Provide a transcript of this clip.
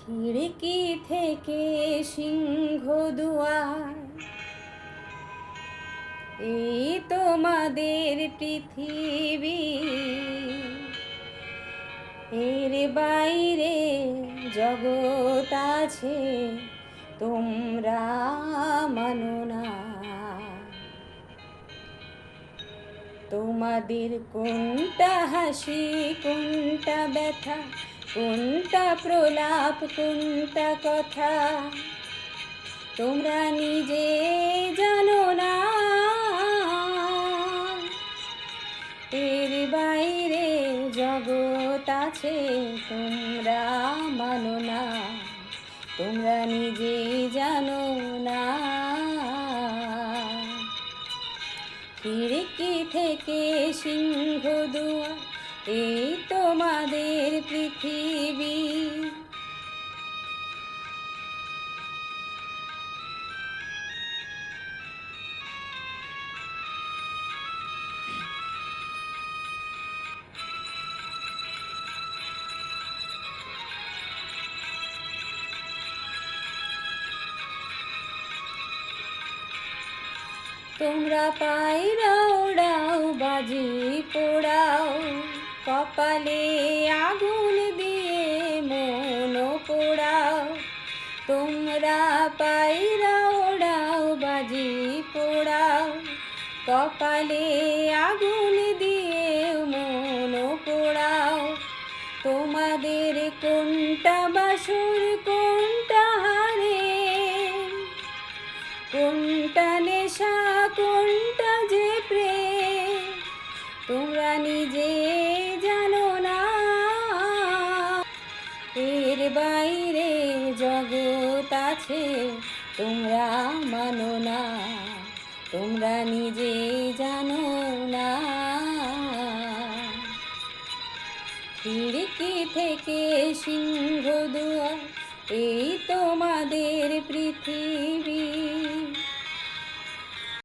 খিড়কি থেকে সিংহ দুয়ার, এই তোমাদের পৃথিবী। এর বাইরে জগৎ আছে, তোমরা মানো না। তোমাদের কোনটা হাসি, কোনটা ব্যথা, কোনটা প্রলাপ, কোনটা কথা, তোমরা নিজে জানো না। এর বাইরে জগৎ আছে, তোমরা মানো না, তোমরা নিজে জানো না। খিড়কি থেকে সিংহ দুয়ার, এই তোমাদের পৃথিবী। তোমরা পায়রা ওড়াও, বাজি পোড়াও, কপালে আগুন দিয়ে মন পোড়াও। তোমরা পায়রা ওড়াও, বাজি পোড়াও, কপালে আগুন দিয়ে মন পোড়াও। তোমাদের কোনটা বাসর, কোনটা হারে, কোনটা নেশা, কোনটা যে প্রেম, তোমরা নিজে জানো না। এর বাইরে জগৎ আছে, তোমরা মানো না, তোমরা নিজে জানো না। খিড়কি থেকে সিংহ দুয়ার, এই তোমাদের